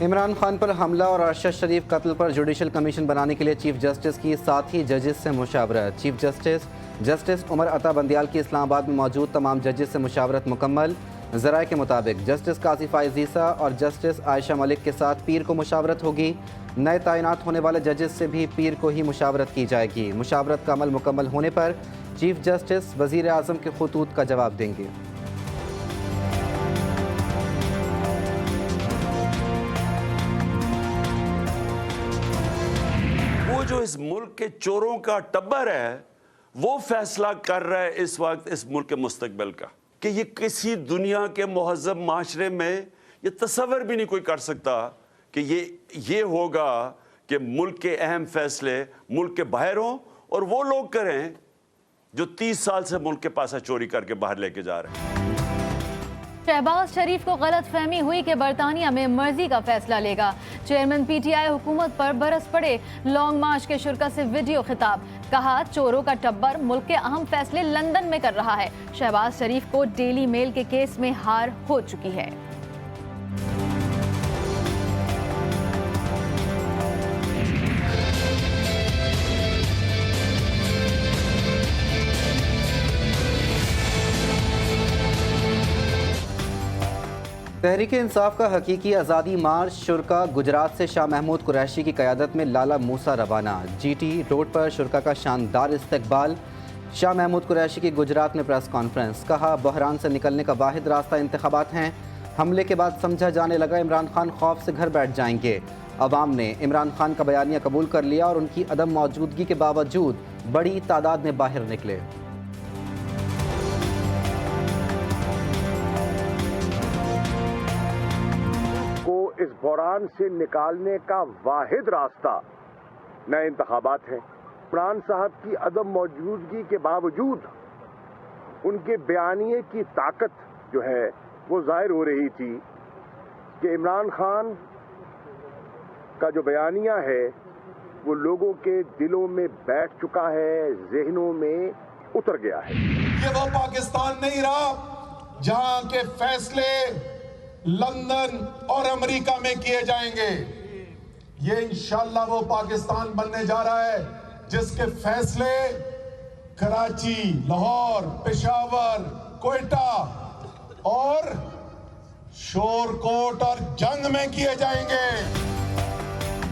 इमरान खान पर हमला और अरशद शरीफ कत्ल पर जुडिशल कमीशन बनाने के लिए चीफ जस्टिस की 7 ही जजेस से मुशावरत। चीफ जस्टिस उमर अता बंदियाल की इस्लामाबाद में मौजूद तमाम जजेस से मुशावरत मुकम्मल। ज़राए के मुताबिक जस्टिस कासिफ फाइज़ ईसा और जस्टिस आयशा मलिक के साथ पीर को मुशावरत होगी। नए तैनात होने वाले जजेस से भी पीर को ही मुशावरत की जाएगी। मुशावरत का अमल मुकम्मल होने पर चीफ जस्टिस वज़ीर आज़म के खतूत का जवाब देंगे। वो जो इस मुल्क के चोरों का टब्बर है वो फैसला कर रहा है इस वक्त इस मुल्क के मुस्तकबिल का, कि ये किसी दुनिया के मुहज़्ज़ब माशरे में ये तसव्वुर भी नहीं कोई कर सकता कि ये होगा कि मुल्क के अहम फैसले मुल्क के बाहर हों और वो लोग करें जो 30 साल से मुल्क के पास चोरी करके बाहर लेके जा रहे हैं। शहबाज शरीफ को गलत फहमी हुई कि बरतानिया में मर्जी का फैसला लेगा। चेयरमैन पीटीआई हुकूमत पर बरस पड़े। लॉन्ग मार्च के शुरा से वीडियो खिताब, कहा चोरों का टब्बर मुल्क के अहम फैसले लंदन में कर रहा है। शहबाज शरीफ को डेली मेल के केस में हार हो चुकी है। तहरीक इंसाफ का हकीकी आज़ादी मार्च शुरा गुजरात से शाह महमूद कुरैशी की क़यादत में लाला मूसा रवाना। जीटी रोड पर शुरा का शानदार इस्तकबाल। शाह महमूद कुरैशी की गुजरात में प्रेस कॉन्फ्रेंस, कहा बहरान से निकलने का वाहिद रास्ता इंतखाबात हैं। हमले के बाद समझा जाने लगा इमरान खान खौफ से घर बैठ जाएंगे। अवाम ने इमरान खान का बयानिया कबूल कर लिया और उनकी अदम मौजूदगी के बावजूद बड़ी तादाद में बाहर निकले। इस बहरान से निकालने का वाहिद रास्ता नए इंतखाबात हैं। इमरान साहब की अदम मौजूदगी के बावजूद उनके बयानिए की ताकत जो है वो जाहिर हो रही थी कि इमरान खान का जो बयानिया है वो लोगों के दिलों में बैठ चुका है, जहनों में उतर गया है। ये वो पाकिस्तान नहीं रहा जहां के फैसले लंदन और अमेरिका में किए जाएंगे। ये इंशाल्लाह वो पाकिस्तान बनने जा रहा है जिसके फैसले कराची, लाहौर, पेशावर, कोयटा और शोरकोट और जंग में किए जाएंगे।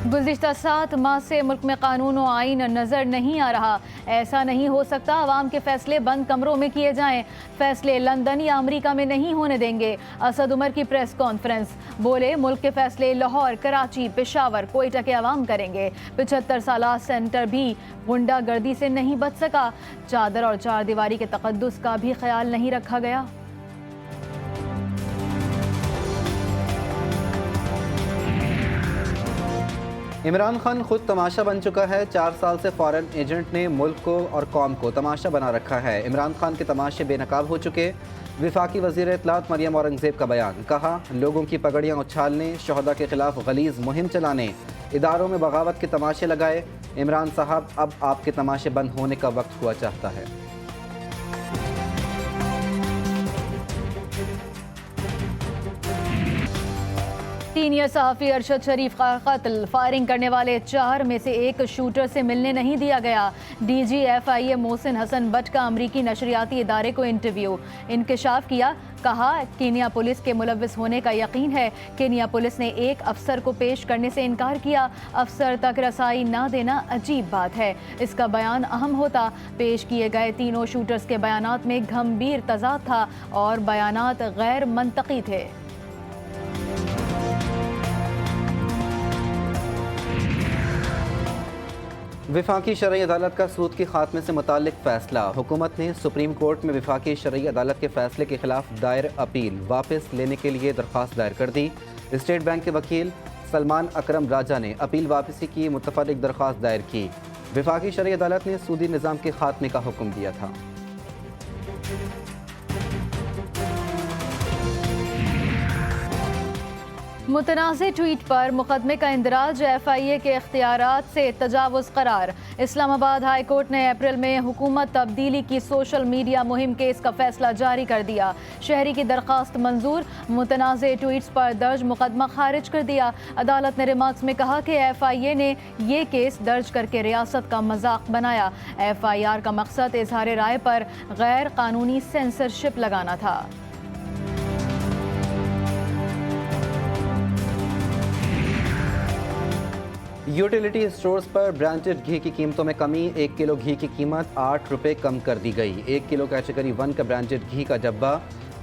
गुज़िश्ता 7 माह से मुल्क में कानून और आइन नज़र नहीं आ रहा। ऐसा नहीं हो सकता अवाम के फैसले बंद कमरों में किए जाएं। फैसले लंदन या अमेरिका में नहीं होने देंगे। असद उमर की प्रेस कॉन्फ्रेंस, बोले मुल्क के फैसले लाहौर, कराची, पेशावर, कोयटा के अवाम करेंगे। 75 साल सेंटर भी गुंडागर्दी से नहीं बच सका। चादर और चार दीवारी के तकद्दुस का भी ख्याल नहीं रखा गया। इमरान खान खुद तमाशा बन चुका है। 4 साल से फॉरेन एजेंट ने मुल्क को और कौम को तमाशा बना रखा है। इमरान खान के तमाशे बेनकाब हो चुके। विफाकी वज़ीर इत्तलात मरियम औरंगज़ेब का बयान, कहा लोगों की पगड़ियाँ उछालने, शहदा के खिलाफ गलीज़ मुहिम चलाने, इदारों में बगावत के तमाशे लगाए। इमरान साहब अब आपके तमाशे बंद होने का वक्त हुआ चाहता है। सीनियर सहाफ़ी अरशद शरीफ का कत्ल, फायरिंग करने वाले 4 में से एक शूटर से मिलने नहीं दिया गया। DGFIA मोहसिन हसन भट्ट का अमरीकी नशरियाती इदारे को इंटरव्यू, इंकशाफ किया, कहा केनिया पुलिस के मुलव्विस होने का यकीन है। केनिया पुलिस ने एक अफसर को पेश करने से इनकार किया। अफसर तक रसाई ना देना अजीब बात है। इसका बयान अहम होता। पेश किए गए तीनों शूटर्स के बयानात में गंभीर तजाद था और बयानात गैर मंतकी थे। विफाकी शरई अदालत का सूद के खात्मे से मुताल्लिक फैसला। हुकूमत ने सुप्रीम कोर्ट में विफाकी शरई अदालत के फैसले के खिलाफ दायर अपील वापस लेने के लिए दरख्वास्त दायर कर दी। स्टेट बैंक के वकील सलमान अकरम राजा ने अपील वापसी की मुतफर्रिक दरख्वास्त दायर की। विफाकी शरई अदालत ने सूदी निज़ाम के खात्मे का हुक्म दिया था। मुतनाज़ ट्वीट पर मुकदमे का इंदराज FIA के इख्तियारात से तजावुज़ करार। इस्लामाबाद हाई कोर्ट ने अप्रैल में हुकूमत तब्दीली की सोशल मीडिया मुहिम केस का फैसला जारी कर दिया। शहरी की दरख्वास्त मंजूर, मुतनाज़ ट्वीट्स पर दर्ज मुकदमा खारिज कर दिया। अदालत ने रिमार्क्स में कहा कि FIA ने ये केस दर्ज करके रियासत का मजाक बनाया। FIR का मकसद इजहार राय पर गैर कानूनी सेंसरशिप लगाना था। यूटिलिटी स्टोर्स पर ब्रांडेड घी की कीमतों में कमी। 1 किलो घी की कीमत 8 रुपये कम कर दी गई। 1 किलो कैटेगरी 1 का ब्रांडेड घी का डब्बा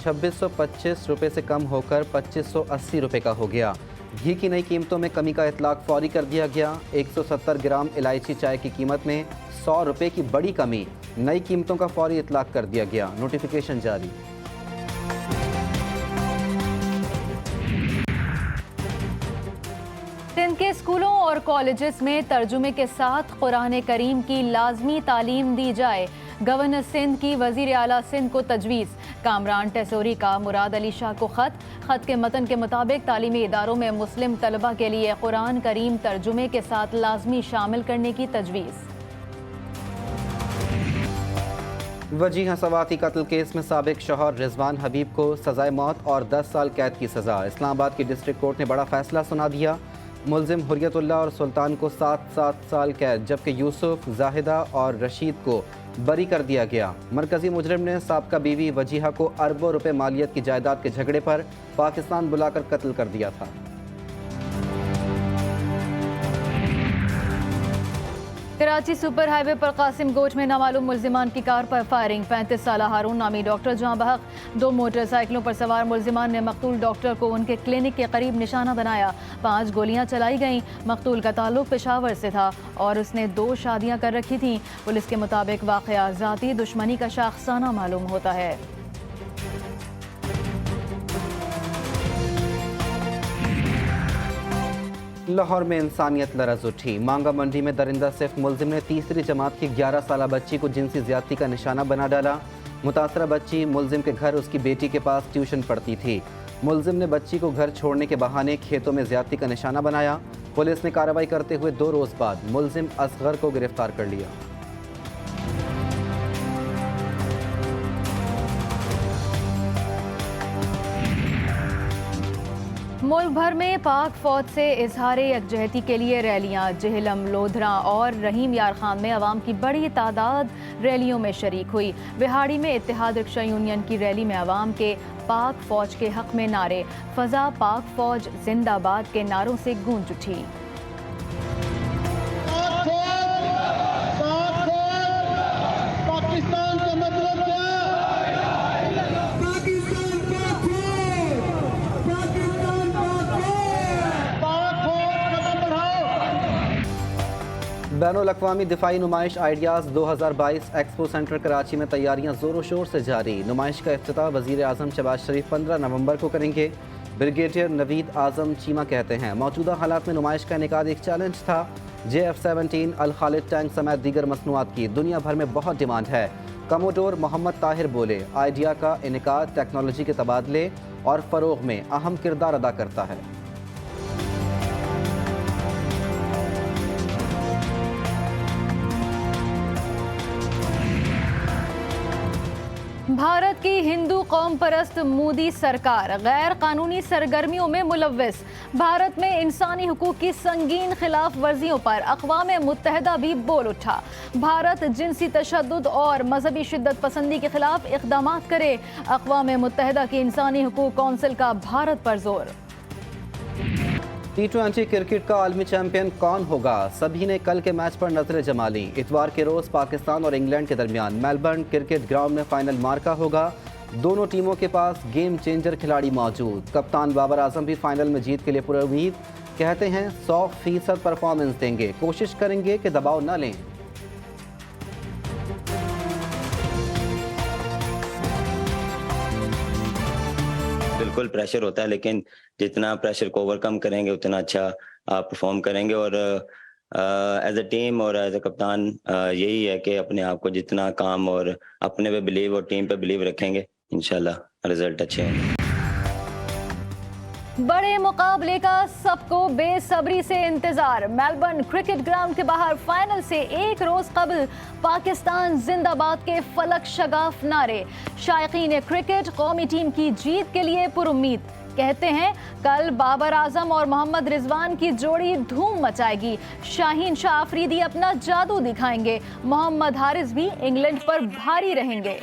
2625 रुपये से कम होकर 2580 रुपये का हो गया। घी की नई कीमतों में कमी का इतलाक फौरी कर दिया गया। 170 ग्राम इलायची चाय की कीमत में 100 रुपये की बड़ी कमी। नई कीमतों का फौरी इतलाक कर दिया गया। नोटिफिकेशन जारी। सिंध के स्कूलों और कॉलेजेस में तर्जुमे के साथ कुरान करीम की लाजमी तालीम दी जाए। गवर्नर सिंध की वजीर आला सिंध को तजवीज़। कामरान टेसोरी का मुराद अली शाह को खत के मतन के मुताबिक तालीमी इदारों में मुस्लिम तलबा के लिए कुरान करीम तर्जुमे के साथ लाजमी शामिल करने की तजवीज़। वजीह सवाती कत्ल केस में साबिक शौहर रिजवान हबीब को सजाए मौत और 10 साल कैद की सज़ा। इस्लामाबाद की डिस्ट्रिक्ट कोर्ट ने बड़ा फैसला सुना दिया। मुलजिम हुर्रियतुल्लाह और सुल्तान को 7 साल कैद, जबकि यूसुफ, जाहिदा और रशीद को बरी कर दिया गया। मरकजी मुजरिम ने साबका बीवी वजीहा को अरबों रुपए मालियत की जायदाद के झगड़े पर पाकिस्तान बुलाकर कत्ल कर दिया था। कराची सुपर हाईवे पर कासिम गोट में नामालूम मुल्जिमान की कार पर फायरिंग। 35 साल हारून नामी डॉक्टर जहां बहक 2 मोटरसाइकिलों पर सवार मुल्जिमान ने मकतूल डॉक्टर को उनके क्लिनिक के करीब निशाना बनाया। 5 गोलियां चलाई गईं। मकतूल का ताल्लुक पेशावर से था और उसने 2 शादियां कर रखी थीं। पुलिस के मुताबिक वाक़या ज़ाती दुश्मनी का शाखसाना मालूम होता है। लाहौर में इंसानियत लरज उठी। मांगा मंडी में दरिंदा सिर्फ मुलजिम ने तीसरी जमात की 11 साल बच्ची को जिनसी ज्यादती का निशाना बना डाला। मुतासरा बच्ची मुलजिम के घर उसकी बेटी के पास ट्यूशन पढ़ती थी। मुलजिम ने बच्ची को घर छोड़ने के बहाने खेतों में ज्यादती का निशाना बनाया। पुलिस ने कार्रवाई करते हुए 2 रोज बाद मुलजिम असगर को गिरफ्तार कर लिया। मुल्क भर में पाक फौज से इजहार यकजहती के लिए रैलियां। जेहलम, लोधरा और रहीम यार खान में अवाम की बड़ी तादाद रैलियों में शरीक हुई। बिहाड़ी में इत्तेहाद रिक्शा यूनियन की रैली में अवाम के पाक फौज के हक में नारे, फजा पाक फौज जिंदाबाद के नारों से गूंज उठी। बैनुल अक़वामी दिफाई नुमाइश आइडियाज़ 2022 एक्सपो सेंटर कराची में तैयारियां जोरों शोर से जारी। नुमाइश का इफ्तिताह वज़ीर आज़म शहबाज शरीफ 15 नवंबर को करेंगे। ब्रिगेडियर नवीद आज़म चीमा कहते हैं मौजूदा हालात में नुमाइश का इनेकाद एक चैलेंज था। JF-17 अल खालिद टैंक समेत दीगर मसनूआत की दुनिया भर में बहुत डिमांड है। कमोडोर मोहम्मद ताहिर बोले, आइडिया का इनेकाद टेक्नोलॉजी के तबादले और फ़रोग़ में अहम किरदार अदा करता है। भारत की हिंदू कौम परस्त मोदी सरकार गैर कानूनी सरगर्मियों में मुलव्वस। भारत में इंसानी हुकूक की संगीन खिलाफ वर्जियों पर अक़वाम मुत्तहिदा भी बोल उठा। भारत जिनसी तशद्दुद और मजहबी शिद्दत पसंदी के खिलाफ इक़दामात करे। अक़वाम मुत्तहिदा की इंसानी हुकूक कौंसिल का भारत पर जोर। T20 क्रिकेट का आलमी चैंपियन कौन होगा? सभी ने कल के मैच पर नजरें जमा ली। इतवार के रोज पाकिस्तान और इंग्लैंड के दरमियान मेलबर्न क्रिकेट ग्राउंड में फाइनल मार्का होगा। दोनों टीमों के पास गेम चेंजर खिलाड़ी मौजूद। कप्तान बाबर आजम भी फाइनल में जीत के लिए पूरी उम्मीद। कहते हैं 100% परफॉर्मेंस देंगे, कोशिश करेंगे कि दबाव न लें। बिल्कुल प्रेशर होता है, लेकिन जितना प्रेशर को ओवरकम करेंगे उतना अच्छा आप परफॉर्म करेंगे। और एज अ टीम और एज अ कप्तान यही है कि अपने आप को जितना काम और अपने पे बिलीव और टीम पे बिलीव रखेंगे, इंशाल्लाह रिजल्ट अच्छे होंगे। बड़े मुकाबले का सबको बेसब्री से इंतजार। मेलबर्न क्रिकेट ग्राउंड के बाहर फाइनल से एक रोज कबल पाकिस्तान जिंदाबाद के फलक शगाफ नारे। शायकीन क्रिकेट कौमी टीम की जीत के लिए पुरुम्मीद। कहते हैं कल बाबर आजम और मोहम्मद रिजवान की जोड़ी धूम मचाएगी। शाहीन शाह अफरीदी अपना जादू दिखाएंगे। मोहम्मद हारिस भी इंग्लैंड पर भारी रहेंगे।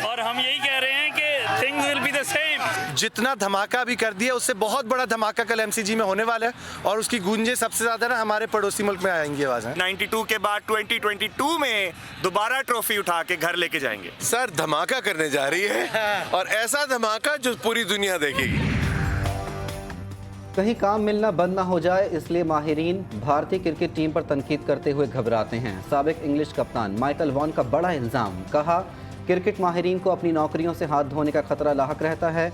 और हम यही कह रहे हैं कि things will be the same. जितना धमाका भी कर दिया उससे बहुत बड़ा धमाका कल एमसीजी में होने वाला है और उसकी गूंजें सबसे ज्यादा ना हमारे पड़ोसी मुल्क में आएंगी आवाज। 92 के बाद 2022 में दोबारा ट्रॉफी उठा के घर लेके जाएंगे। सर धमाका करने जा रही है और ऐसा धमाका जो पूरी दुनिया देखेगी। कहीं काम मिलना बंद ना हो जाए इसलिए माहिरीन भारतीय क्रिकेट टीम पर तनकीद करते हुए घबराते हैं। साबिक इंग्लिश कप्तान माइकल वॉन का बड़ा इल्ज़ाम। कहा क्रिकेट माहिरीन को अपनी नौकरियों से हाथ धोने का खतरा लाहक रहता है।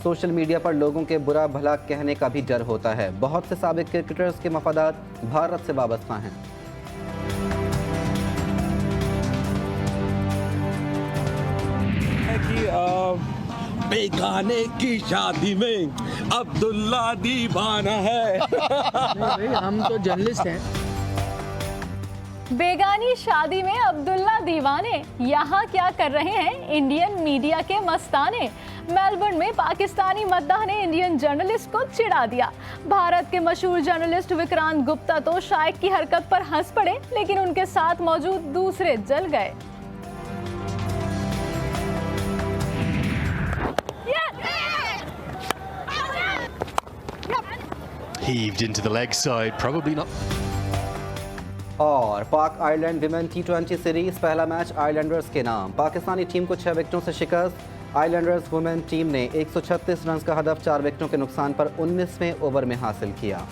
सोशल मीडिया पर लोगों के बुरा भला कहने का भी डर होता है। बहुत से साबिक क्रिकेटर्स के मफादात भारत से वाबस्ता हैं। बेगाने की शादी में अब्दुल्ला दीवाना है। नहीं, हम तो जर्नलिस्ट हैं। बेगानी शादी में अब्दुल्ला दीवाने यहाँ क्या कर रहे हैं इंडियन मीडिया के मस्ताने। मेलबर्न में पाकिस्तानी मद्दाह ने इंडियन जर्नलिस्ट को चिढ़ा दिया। भारत के मशहूर जर्नलिस्ट विक्रांत गुप्ता तो शाइक की हरकत पर हंस पड़े, लेकिन उनके साथ मौजूद दूसरे जल गए। Heaved into the leg side, probably not. और पाक आयरलैंड विमेन T20 सीरीज पहला मैच आयरलैंडर्स के नाम। पाकिस्तानी टीम को 6 विकेटों से शिकस्त। आयरलैंडर्स वुमेन टीम ने 136 रन का हदफ 4 विकेटों के नुकसान पर 19वें ओवर में हासिल किया।